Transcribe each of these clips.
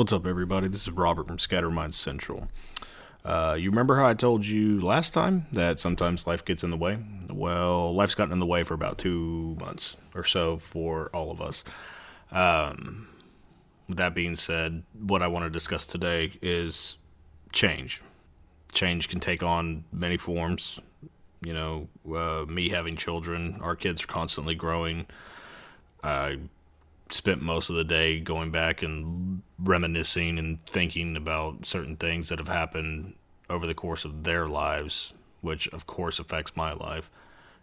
What's up, everybody? This is Robert from Scattermind Central. You remember how I told you last time that sometimes life gets in the way? Well, life's gotten in the way for about 2 months or so for all of us. With that being said, what I want to discuss today is change. Change can take on many forms. Me having children, our kids are constantly growing. I spent most of the day going back and reminiscing and thinking about certain things that have happened over the course of their lives, which of course affects my life,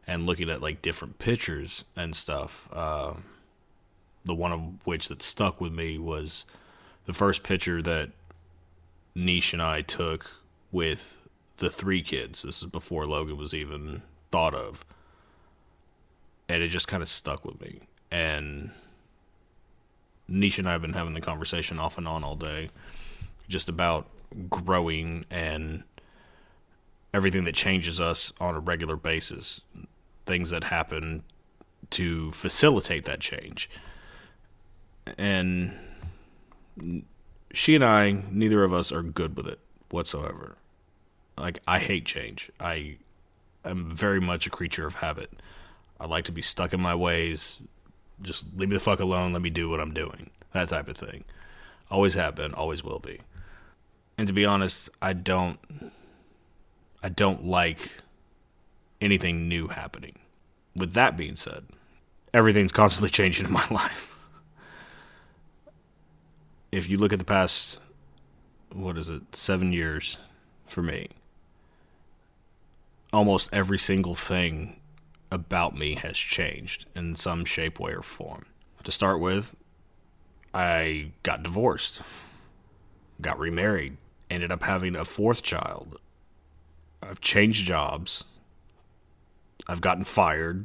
and looking at like different pictures and stuff. The one of which that stuck with me was the first picture that Nish and I took with the three kids. This is before Logan was even thought of. And it just kind of stuck with me. And Nish and I have been having the conversation off and on all day, just about growing and everything that changes us on a regular basis, things that happen to facilitate that change. And she and I, neither of us are good with it whatsoever. Like, I hate change. I am very much a creature of habit. I like to be stuck in my ways. Just leave me the fuck alone. Let me do what I'm doing. That type of thing. Always have been. Always will be. And to be honest, I don't like anything new happening. With that being said, everything's constantly changing in my life. If you look at the past, 7 years for me, almost every single thing about me has changed in some shape, way, or form. To start with, I got divorced, got remarried, ended up having a fourth child. I've changed jobs. I've gotten fired.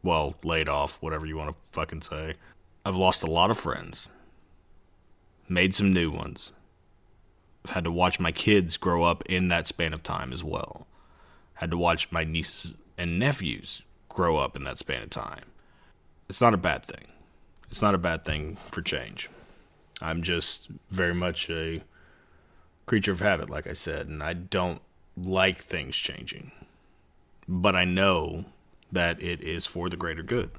Well, laid off, whatever you want to fucking say. I've lost a lot of friends. Made some new ones. I've had to watch my kids grow up in that span of time as well. Had to watch my nieces and nephews grow up in that span of time. It's not a bad thing. It's not a bad thing for change. I'm just very much a creature of habit, like I said, and I don't like things changing. But I know that it is for the greater good.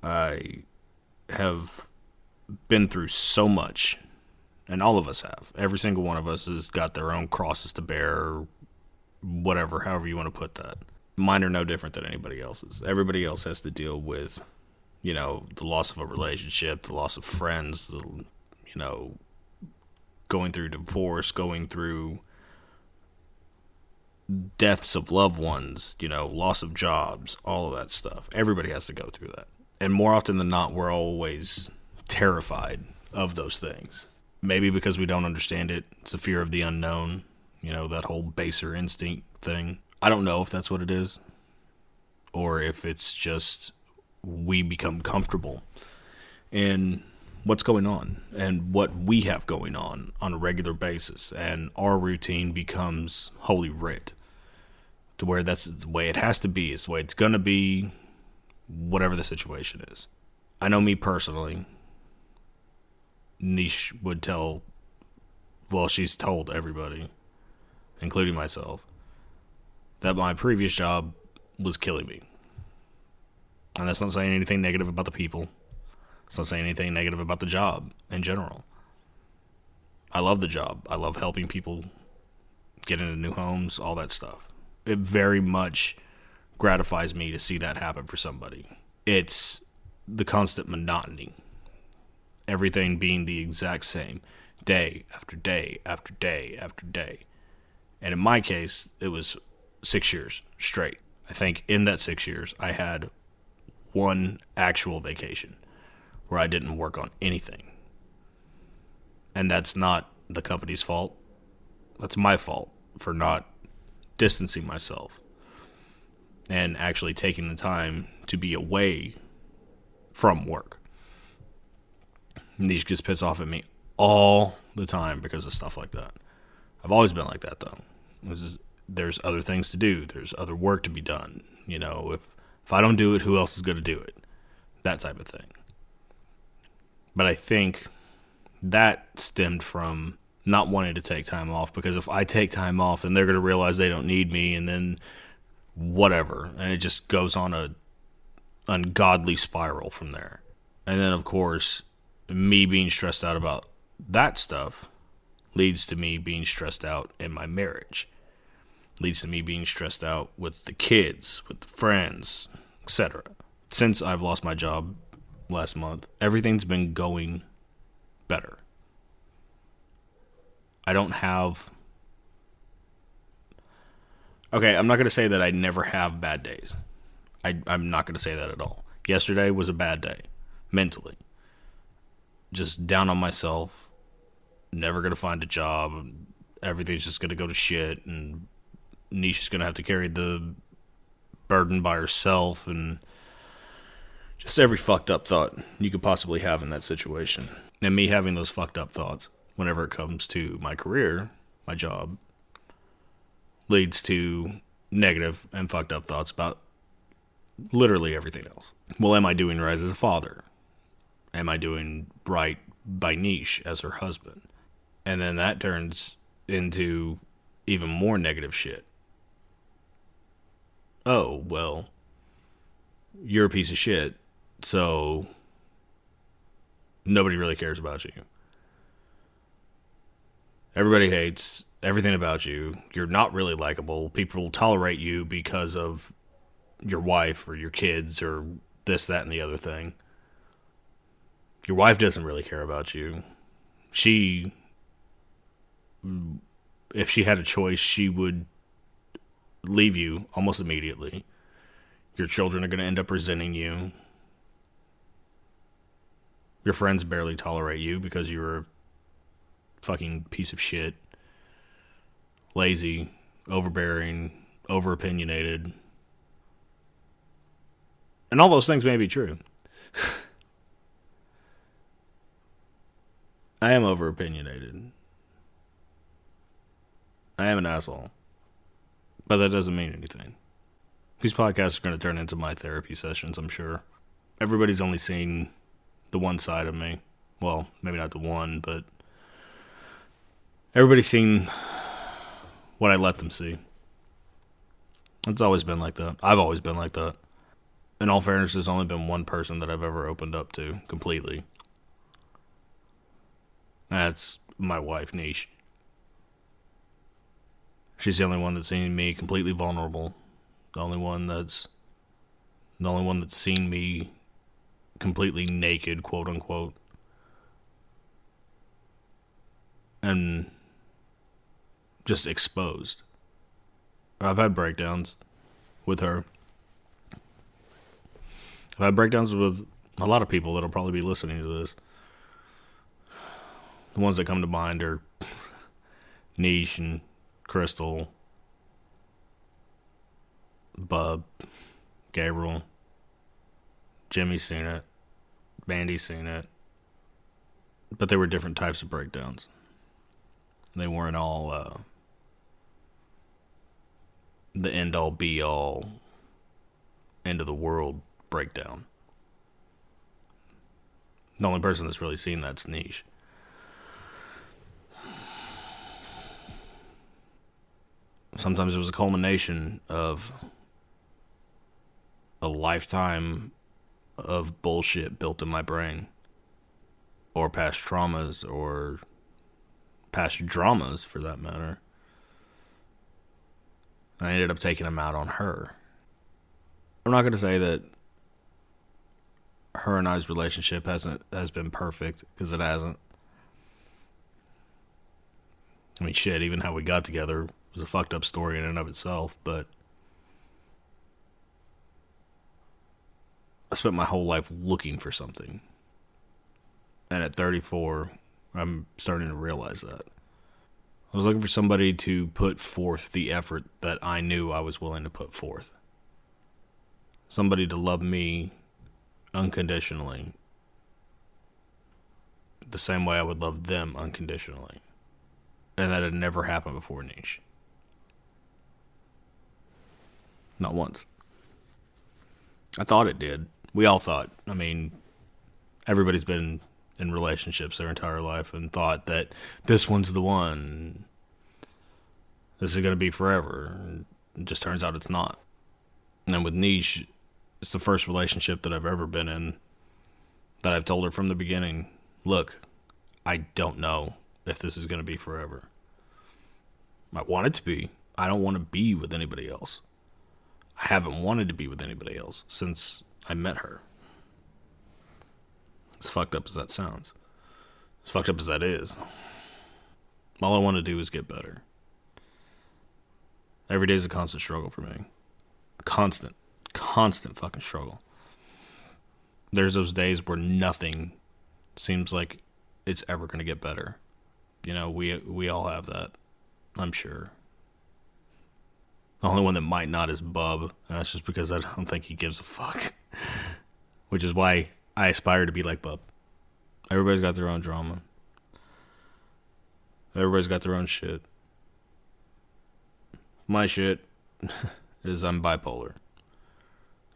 I have been through so much, and all of us have. Every single one of us has got their own crosses to bear, or whatever, however you want to put that. Mine are no different than anybody else's. Everybody else has to deal with, the loss of a relationship, the loss of friends, going through divorce, going through deaths of loved ones, loss of jobs, all of that stuff. Everybody has to go through that. And more often than not, we're always terrified of those things. Maybe because we don't understand it. It's the fear of the unknown, that whole baser instinct thing. I don't know if that's what it is, or if it's just we become comfortable in what's going on and what we have going on a regular basis, and our routine becomes holy writ, to where that's the way it has to be, it's the way it's gonna be, whatever the situation is. I know me personally, Niche would tell, well, she's told everybody, including myself, that my previous job was killing me. And that's not saying anything negative about the people. It's not saying anything negative about the job in general. I love the job. I love helping people get into new homes, all that stuff. It very much gratifies me to see that happen for somebody. It's the constant monotony. Everything being the exact same, day after day after day after day. And in my case, it was 6 years straight. I think in that 6 years, I had one actual vacation where I didn't work on anything. And that's not the company's fault. That's my fault for not distancing myself and actually taking the time to be away from work. And these gets pissed off at me all the time because of stuff like that. I've always been like that, though. There's other things to do. There's other work to be done. If I don't do it, who else is going to do it? That type of thing. But I think that stemmed from not wanting to take time off, because if I take time off, then they're going to realize they don't need me, and then whatever. And it just goes on a ungodly spiral from there. And then, of course, me being stressed out about that stuff leads to me being stressed out in my marriage. Leads to me being stressed out with the kids, with friends, etc. Since I've lost my job last month, everything's been going better. I don't have... Okay, I'm not going to say that I never have bad days. I'm not going to say that at all. Yesterday was a bad day, mentally. Just down on myself, never going to find a job, everything's just going to go to shit, and Nisha's going to have to carry the burden by herself, and just every fucked up thought you could possibly have in that situation. And me having those fucked up thoughts whenever it comes to my career, my job, leads to negative and fucked up thoughts about literally everything else. Well, am I doing right as a father? Am I doing right by Niche as her husband? And then that turns into even more negative shit. Oh, well, you're a piece of shit, so nobody really cares about you. Everybody hates everything about you. You're not really likable. People will tolerate you because of your wife or your kids or this, that, and the other thing. Your wife doesn't really care about you. If she had a choice, she would leave you almost immediately. Your children are going to end up resenting you. Your friends barely tolerate you because you're a fucking piece of shit. Lazy, overbearing, over-opinionated. And all those things may be true. I am over-opinionated. I am an asshole. But that doesn't mean anything. These podcasts are going to turn into my therapy sessions, I'm sure. Everybody's only seen the one side of me. Well, maybe not the one, but everybody's seen what I let them see. It's always been like that. I've always been like that. In all fairness, there's only been one person that I've ever opened up to completely. That's my wife, Niche. She's the only one that's seen me completely vulnerable. The only one that's seen me completely naked, quote unquote. And just exposed. I've had breakdowns with her. I've had breakdowns with a lot of people that'll probably be listening to this. The ones that come to mind are Niche and Crystal, Bub, Gabriel, Jimmy's seen it, Bandy's seen it, but they were different types of breakdowns. They weren't all the end-all, be-all, end-of-the-world breakdown. The only person that's really seen that's Niche. Sometimes it was a culmination of a lifetime of bullshit built in my brain, or past traumas, or past dramas for that matter. And I ended up taking them out on her. I'm not going to say that her and I's relationship has been perfect, because it hasn't. I mean, shit, even how we got together was a fucked up story in and of itself, but I spent my whole life looking for something. And at 34, I'm starting to realize that. I was looking for somebody to put forth the effort that I knew I was willing to put forth. Somebody to love me unconditionally, the same way I would love them unconditionally. And that had never happened before Niche. Not once. I thought it did. We all thought. I mean, everybody's been in relationships their entire life and thought that this one's the one. This is going to be forever. And it just turns out it's not. And then with Niche, it's the first relationship that I've ever been in that I've told her from the beginning, look, I don't know if this is going to be forever. I want it to be. I don't want to be with anybody else. I haven't wanted to be with anybody else since I met her. As fucked up as that sounds. As fucked up as that is. All I want to do is get better. Every day is a constant struggle for me. Constant fucking struggle. There's those days where nothing seems like it's ever going to get better. You know, we all have that, I'm sure. The only one that might not is Bub, and that's just because I don't think he gives a fuck. Which is why I aspire to be like Bub. Everybody's got their own drama. Everybody's got their own shit. My shit is I'm bipolar.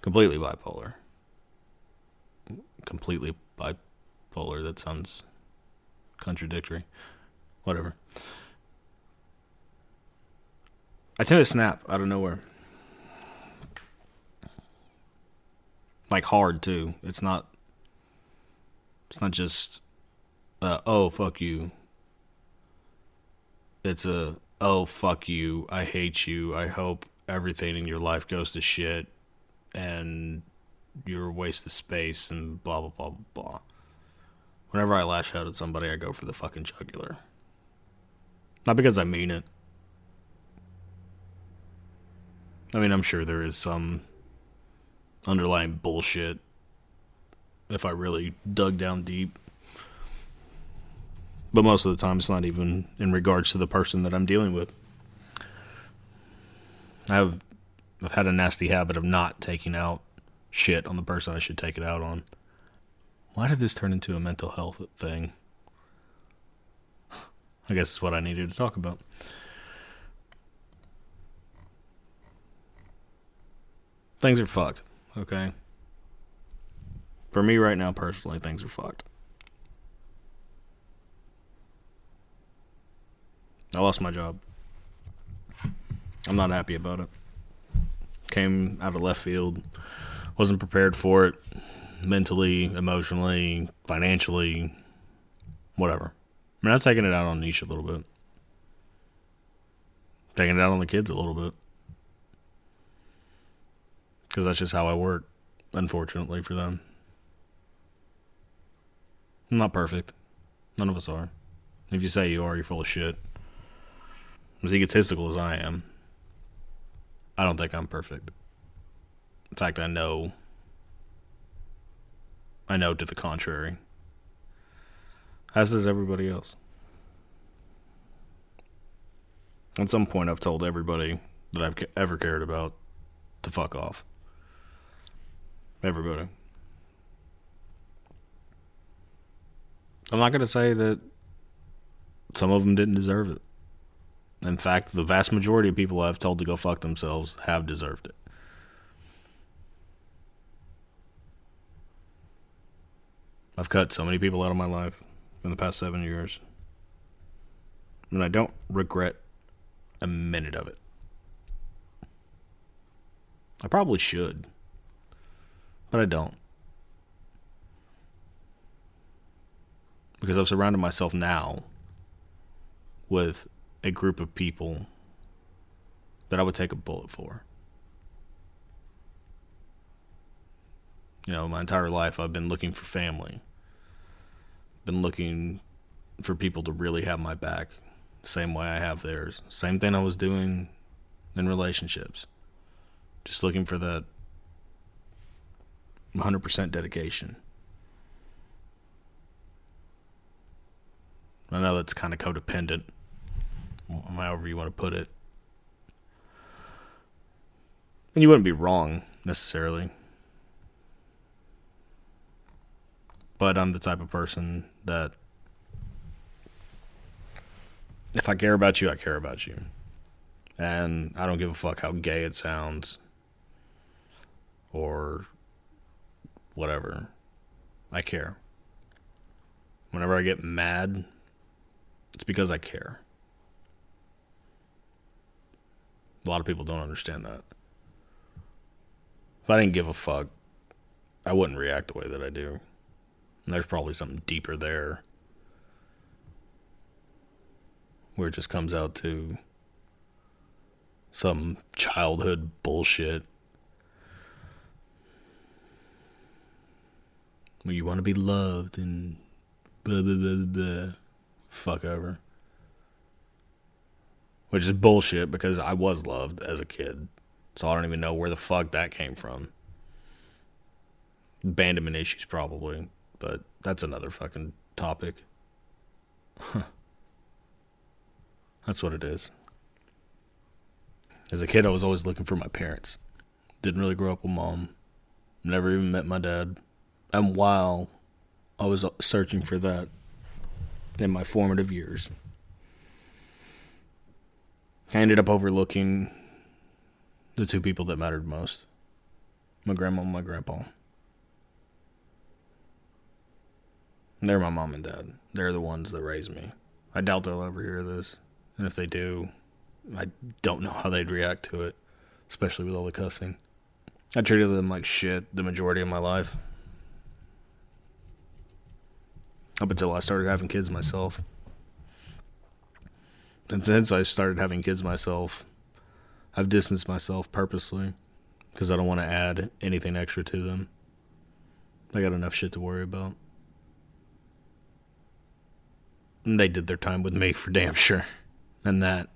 Completely bipolar. Completely bipolar. That sounds contradictory. Whatever. I tend to snap out of nowhere. Like hard too. It's not just oh fuck you. It's a oh fuck you. I hate you. I hope everything in your life goes to shit and you're a waste of space and blah blah blah blah. Whenever I lash out at somebody, I go for the fucking jugular. Not because I mean it. I mean, I'm sure there is some underlying bullshit if I really dug down deep. But most of the time, it's not even in regards to the person that I'm dealing with. I've had a nasty habit of not taking out shit on the person I should take it out on. Why did this turn into a mental health thing? I guess it's what I needed to talk about. Things are fucked, okay? For me right now, personally, things are fucked. I lost my job. I'm not happy about it. Came out of left field. Wasn't prepared for it. Mentally, emotionally, financially, whatever. I mean, I'm taking it out on Niche a little bit. Taking it out on the kids a little bit. Because that's just how I work, unfortunately for them. I'm not perfect. None of us are. If you say you are, you're full of shit. As egotistical as I am, I don't think I'm perfect. In fact, I know to the contrary. As does everybody else. At some point, I've told everybody that I've ever cared about to fuck off. Everybody. I'm not going to say that some of them didn't deserve it. In fact, the vast majority of people I've told to go fuck themselves have deserved it. I've cut so many people out of my life in the past 7 years. And I don't regret a minute of it. I probably should. But I don't. Because I've surrounded myself now with a group of people that I would take a bullet for. You know, my entire life I've been looking for family. Been looking for people to really have my back. Same way I have theirs. Same thing I was doing in relationships. Just looking for that 100% dedication. I know that's kind of codependent, however you want to put it. And you wouldn't be wrong, necessarily. But I'm the type of person that if I care about you, I care about you. And I don't give a fuck how gay it sounds or whatever. I care. Whenever I get mad, it's because I care. A lot of people don't understand that. If I didn't give a fuck, I wouldn't react the way that I do. And there's probably something deeper there, where it just comes out to some childhood bullshit. Where you want to be loved and blah, blah, blah, blah. Fuck ever. Which is bullshit because I was loved as a kid. So I don't even know where the fuck that came from. Abandonment issues probably. But that's another fucking topic. That's what it is. As a kid, I was always looking for my parents. Didn't really grow up with mom. Never even met my dad. And while I was searching for that in my formative years, I ended up overlooking the two people that mattered most. My grandma and my grandpa. They're my mom and dad. They're the ones that raised me. I doubt they'll ever hear this. And if they do, I don't know how they'd react to it. Especially with all the cussing. I treated them like shit the majority of my life. Up until I started having kids myself. And since I started having kids myself, I've distanced myself purposely. Because I don't want to add anything extra to them. I got enough shit to worry about. And they did their time with me for damn sure. And that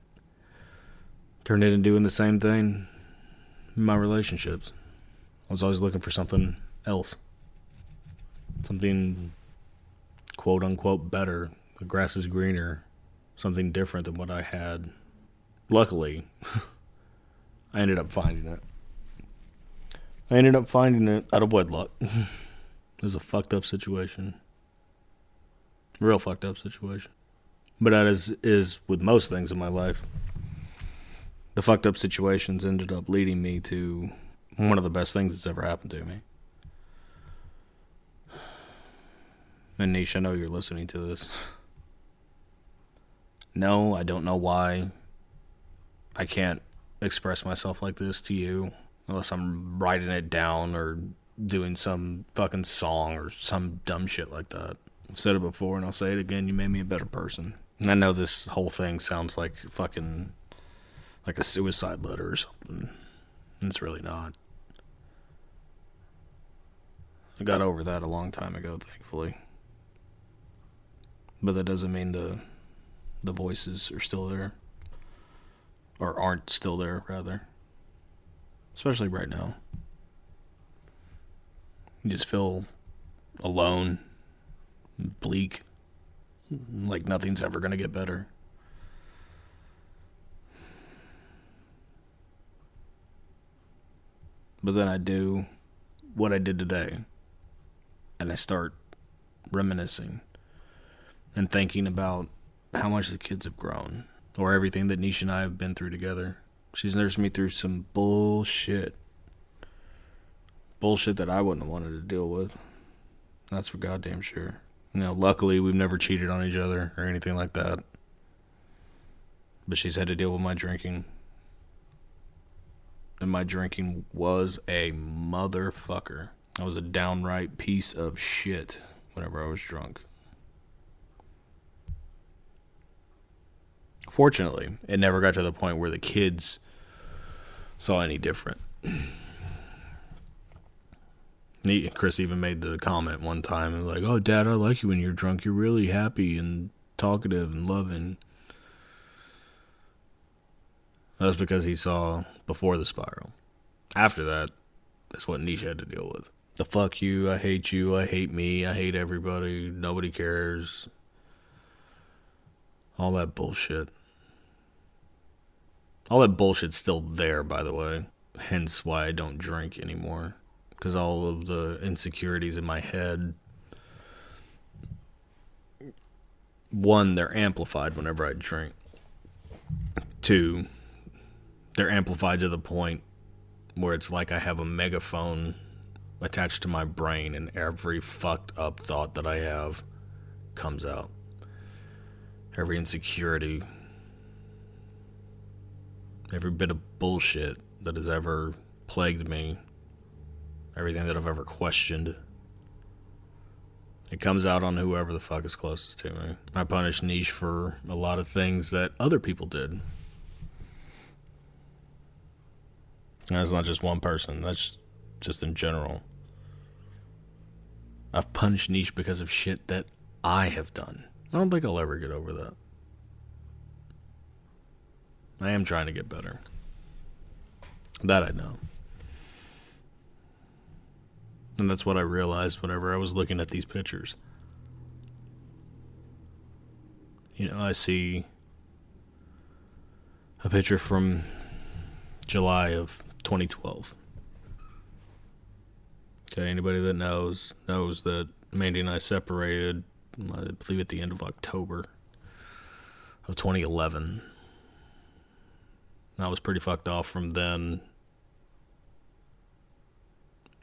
turned into doing the same thing in my relationships. I was always looking for something else. Something quote unquote better. The grass is greener. Something different than what I had. Luckily, I ended up finding it. I ended up finding it out of wedlock. It was a fucked up situation. Real fucked up situation. But that is with most things in my life. The fucked up situations ended up leading me to one of the best things that's ever happened to me. And Nish, I know you're listening to this. No, I don't know why I can't express myself like this to you unless I'm writing it down or doing some fucking song or some dumb shit like that. I've said it before and I'll say it again. You made me a better person. And I know this whole thing sounds like fucking like a suicide letter or something. It's really not. I got over that a long time ago, thankfully. But that doesn't mean the voices are still there. Or aren't still there, rather. Especially right now. You just feel alone, bleak, like nothing's ever going to get better. But then I do what I did today, and I start reminiscing and thinking about how much the kids have grown, or everything that Nisha and I have been through together. She's nursed me through some bullshit that I wouldn't have wanted to deal with. That's for goddamn sure. You know, luckily we've never cheated on each other or anything like that. But she's had to deal with my drinking. And my drinking was a motherfucker. I was a downright piece of shit whenever I was drunk. Fortunately, it never got to the point where the kids saw any different. Chris even made the comment one time, like, "Oh, Dad, I like you when you're drunk. You're really happy and talkative and loving." That's because he saw before the spiral. After that, that's what Nisha had to deal with. The fuck you, I hate me, I hate everybody, nobody cares. All that bullshit. All that bullshit's still there, by the way. Hence why I don't drink anymore. Because all of the insecurities in my head, one, they're amplified whenever I drink. Two, they're amplified to the point where it's like I have a megaphone attached to my brain, and every fucked up thought that I have comes out. Every insecurity, every bit of bullshit that has ever plagued me, everything that I've ever questioned, it comes out on whoever the fuck is closest to me. I punish Niche for a lot of things that other people did. And that's not just one person, that's just in general. I've punished Niche because of shit that I have done. I don't think I'll ever get over that. I am trying to get better. That I know. And that's what I realized whenever I was looking at these pictures. You know, I see a picture from July of 2012. Okay, anybody that knows that Mandy and I separated, I believe, at the end of October of 2011. I was pretty fucked off from then.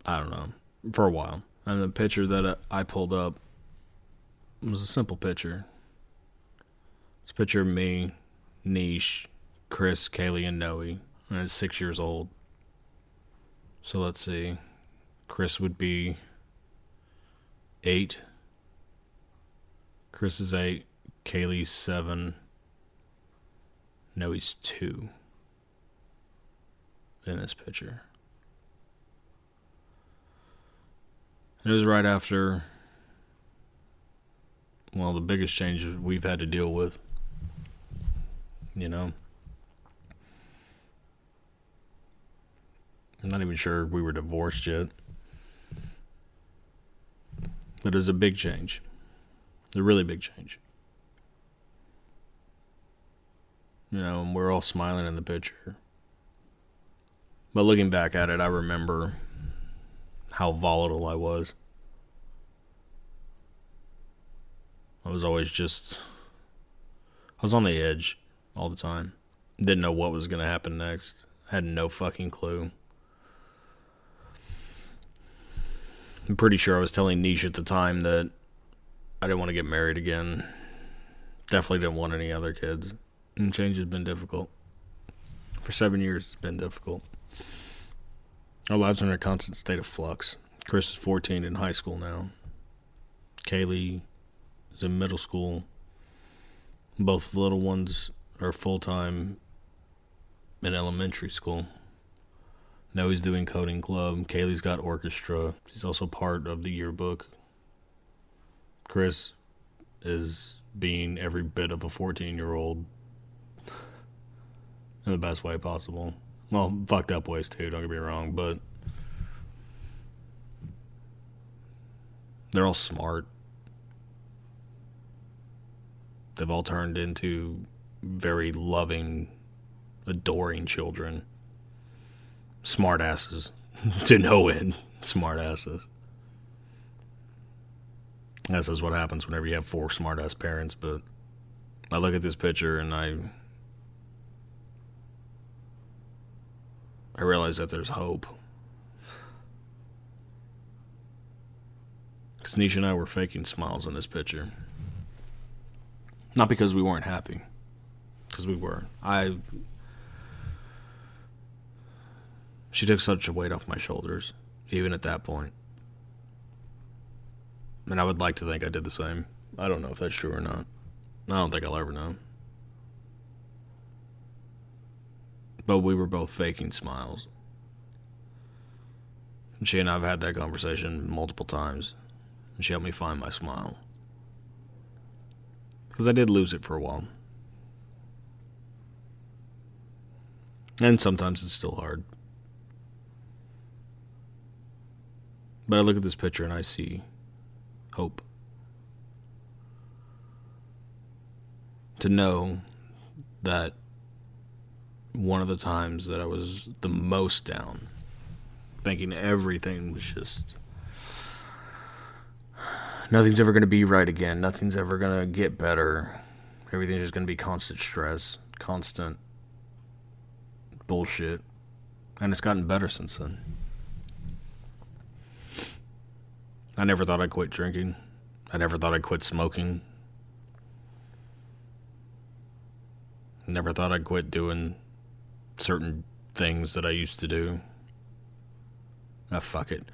I don't know, for a while. And the picture that I pulled up was a simple picture. It's a picture of me, Niche, Chris, Kaylee, and Noe. And I was 6 years old. So let's see. Chris would be 8. Chris is 8. Kaylee's 7. Noe's 2. In this picture. It was right after, well, the biggest change we've had to deal with. You know? I'm not even sure we were divorced yet. But it was a big change. A really big change. You know, and we're all smiling in the picture. But looking back at it, I remember how volatile I was. I was always I was on the edge all the time. Didn't know what was going to happen next. Had no fucking clue. I'm pretty sure I was telling Niche at the time that I didn't want to get married again. Definitely didn't want any other kids. And change has been difficult. For 7 years, it's been difficult. Our lives are in a constant state of flux. Chris is 14 in high school now. Kaylee is in middle school. Both the little ones are full-time in elementary school. Noe's doing coding club. Kaylee's got orchestra. She's also part of the yearbook. Chris is being every bit of a 14-year-old in the best way possible. Well, fucked up ways too, don't get me wrong, but they're all smart. They've all turned into very loving, adoring children. Smart asses. To no end. Smart asses. This is what happens whenever you have 4 smart ass parents, but I look at this picture and I realize that there's hope. Because Nisha and I were faking smiles in this picture. Not because we weren't happy. Because we were. She took such a weight off my shoulders, even at that point. And I would like to think I did the same. I don't know if that's true or not. I don't think I'll ever know. But we were both faking smiles. And she and I have had that conversation multiple times. And she helped me find my smile. Because I did lose it for a while. And sometimes it's still hard. But I look at this picture and I see hope. To know that one of the times that I was the most down, thinking everything was just, nothing's ever going to be right again, nothing's ever going to get better, everything's just going to be constant stress, constant bullshit, and it's gotten better since then. I never thought I'd quit drinking. I never thought I'd quit smoking. Never thought I'd quit doing certain things that I used to do. Ah, fuck it.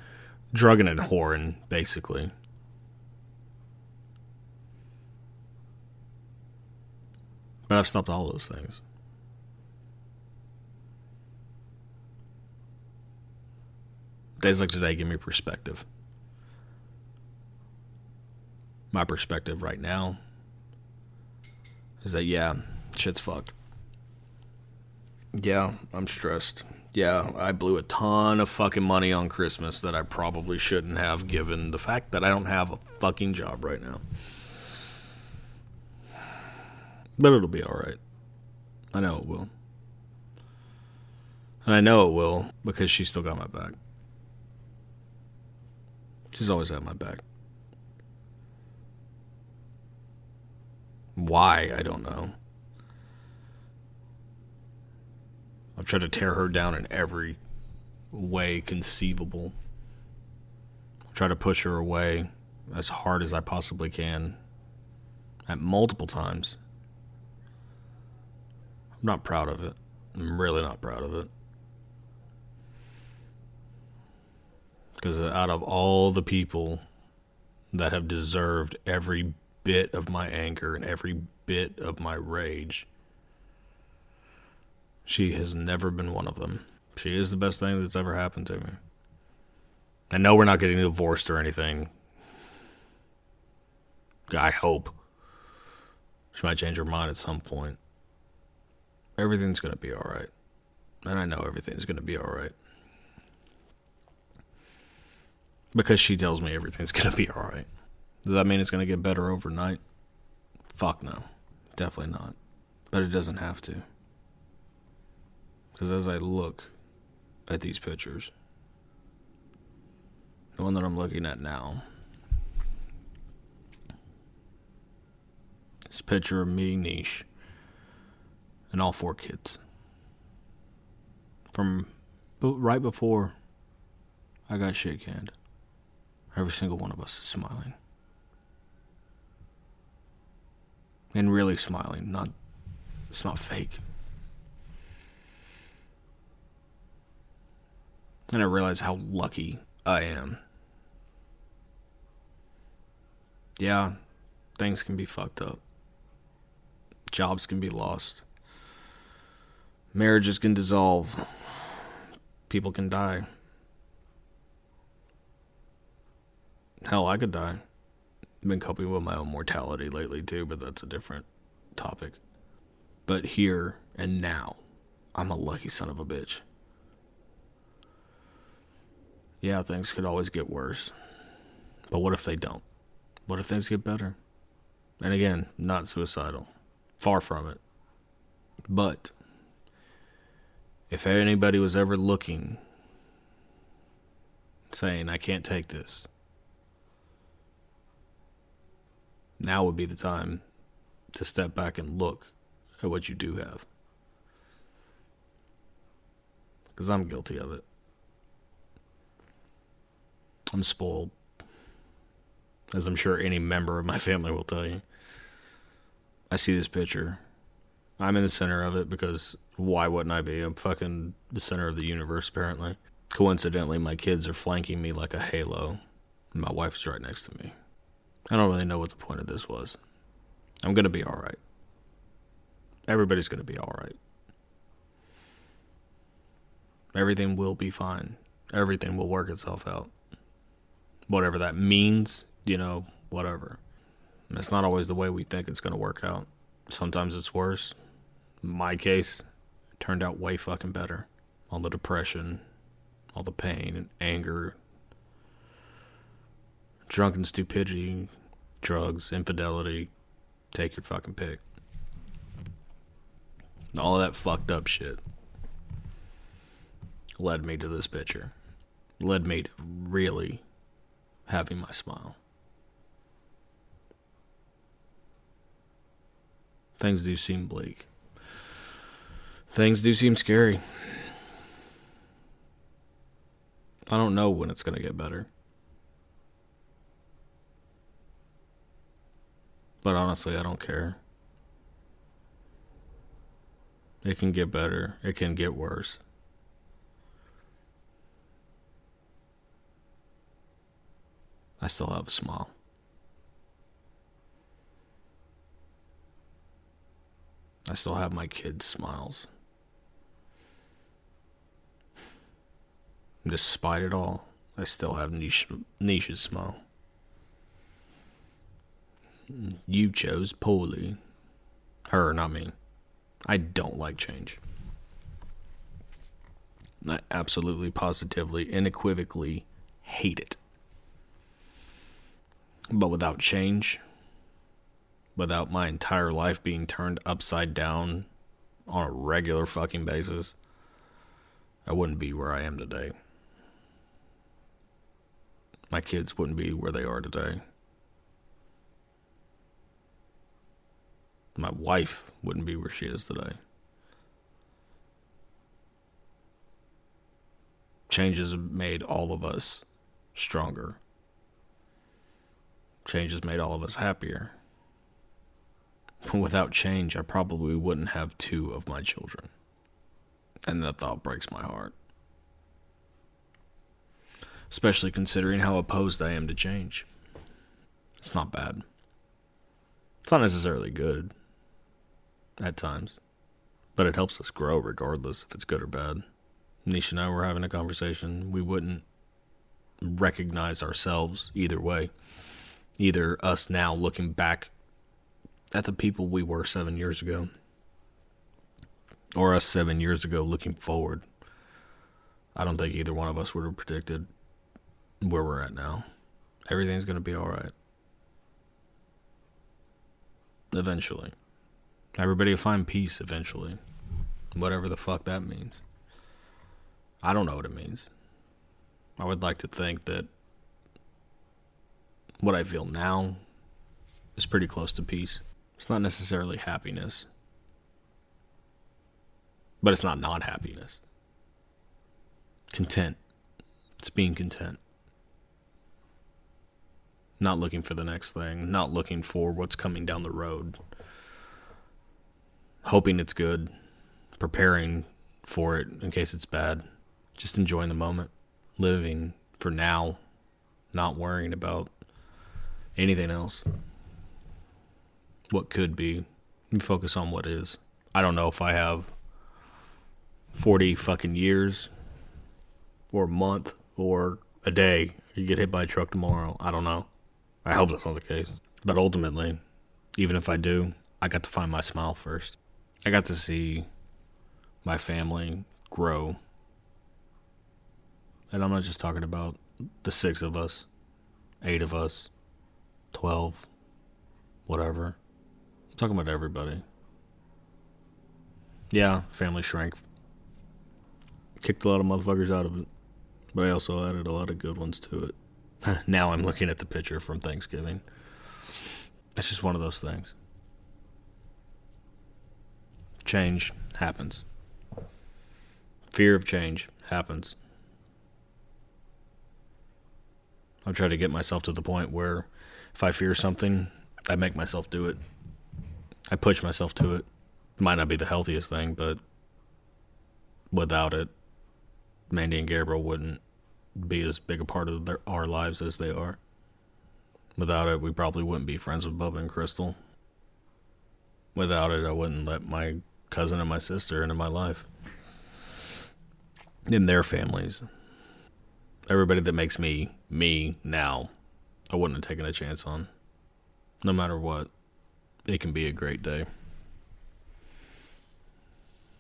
Drugging and whoring, basically. But I've stopped all those things. Days like today give me perspective. My perspective right now is that, yeah, shit's fucked. Yeah, I'm stressed. Yeah, I blew a ton of fucking money on Christmas that I probably shouldn't have, given the fact that I don't have a fucking job right now. But it'll be alright. I know it will. And I know it will because she's still got my back. She's always had my back. Why, I don't know. I've tried to tear her down in every way conceivable. I've tried to push her away as hard as I possibly can at multiple times. I'm not proud of it. I'm really not proud of it. Because out of all the people that have deserved every bit of my anger and every bit of my rage, she has never been one of them. She is the best thing that's ever happened to me. I know we're not getting divorced or anything. I hope. She might change her mind at some point. Everything's going to be alright. And I know everything's going to be alright. Because she tells me everything's going to be alright. Does that mean it's going to get better overnight? Fuck no. Definitely not. But it doesn't have to. Because as I look at these pictures, the one that I'm looking at now, this picture of me, Niche, and all 4 kids. From right before I got shit canned, every single one of us is smiling. And really smiling, it's not fake. And I realize how lucky I am. Yeah, things can be fucked up. Jobs can be lost. Marriages can dissolve. People can die. Hell, I could die. I've been coping with my own mortality lately too, but that's a different topic. But here and now, I'm a lucky son of a bitch. Yeah, things could always get worse. But what if they don't? What if things get better? And again, not suicidal. Far from it. But if anybody was ever looking, saying, I can't take this, now would be the time to step back and look at what you do have. Because I'm guilty of it. I'm spoiled. As I'm sure any member of my family will tell you. I see this picture. I'm in the center of it because why wouldn't I be? I'm fucking the center of the universe, apparently. Coincidentally, my kids are flanking me like a halo. And my wife's right next to me. I don't really know what the point of this was. I'm going to be alright. Everybody's going to be alright. Everything will be fine. Everything will work itself out. Whatever that means, whatever. It's not always the way we think it's going to work out. Sometimes it's worse. In my case, it turned out way fucking better. All the depression, all the pain and anger, drunken stupidity, drugs, infidelity, take your fucking pick. All of that fucked up shit led me to this picture. Led me to really having my smile. Things do seem bleak. Things do seem scary. I don't know when it's going to get better. But honestly, I don't care. It can get better. It can get worse. I still have a smile. I still have my kids' smiles. Despite it all, I still have Nisha's smile. You chose poorly. Her, not me. I don't like change. I absolutely, positively, unequivocally hate it. But without change, without my entire life being turned upside down on a regular fucking basis, I wouldn't be where I am today. My kids wouldn't be where they are today. My wife wouldn't be where she is today. Change has made all of us stronger. Change has made all of us happier. Without change, I probably wouldn't have 2 of my children. And that thought breaks my heart. Especially considering how opposed I am to change. It's not bad. It's not necessarily good. At times. But it helps us grow regardless if it's good or bad. Nisha and I were having a conversation. We wouldn't recognize ourselves either way. Either us now looking back at the people we were 7 years ago, or us 7 years ago looking forward. I don't think either one of us would have predicted where we're at now. Everything's going to be alright. Eventually. Everybody will find peace eventually. Whatever the fuck that means. I don't know what it means. I would like to think that what I feel now is pretty close to peace. It's not necessarily happiness. But it's not happiness. Content. It's being content. Not looking for the next thing. Not looking for what's coming down the road. Hoping it's good. Preparing for it in case it's bad. Just enjoying the moment. Living for now. Not worrying about anything else. What could be. You focus on what is. I don't know if I have 40 fucking years or a month or a day. You get hit by a truck tomorrow. I don't know. I hope that's not the case. But ultimately, even if I do, I got to find my smile first. I got to see my family grow. And I'm not just talking about the 6 of us, 8 of us, 12, whatever. I'm talking about everybody. Yeah, family shrank. Kicked a lot of motherfuckers out of it. But I also added a lot of good ones to it. Now I'm looking at the picture from Thanksgiving. It's just one of those things. Change happens. Fear of change happens. I've tried to get myself to the point where if I fear something, I make myself do it. I push myself to it. Might not be the healthiest thing, but without it, Mandy and Gabriel wouldn't be as big a part of our lives as they are. Without it, we probably wouldn't be friends with Bubba and Crystal. Without it, I wouldn't let my cousin and my sister into my life. In their families. Everybody that makes me now, I wouldn't have taken a chance on. No matter what, it can be a great day.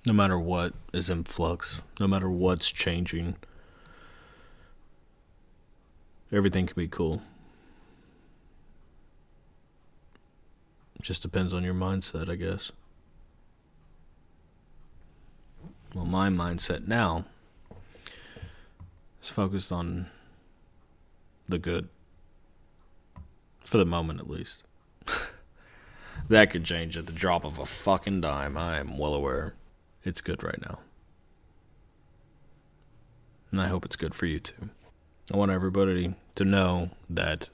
No matter what is in flux, no matter what's changing, everything can be cool. It just depends on your mindset, I guess. Well, my mindset now is focused on the good. For the moment, at least. That could change at the drop of a fucking dime. I am well aware. It's good right now. And I hope it's good for you too. I want everybody to know that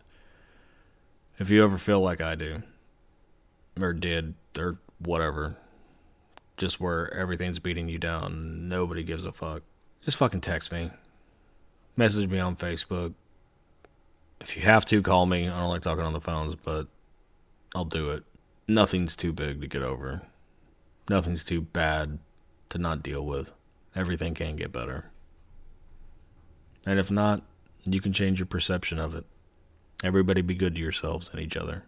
if you ever feel like I do, or did, or whatever, just where everything's beating you down, nobody gives a fuck, just fucking text me. Message me on Facebook. If you have to, call me. I don't like talking on the phones, but I'll do it. Nothing's too big to get over. Nothing's too bad to not deal with. Everything can get better. And if not, you can change your perception of it. Everybody be good to yourselves and each other.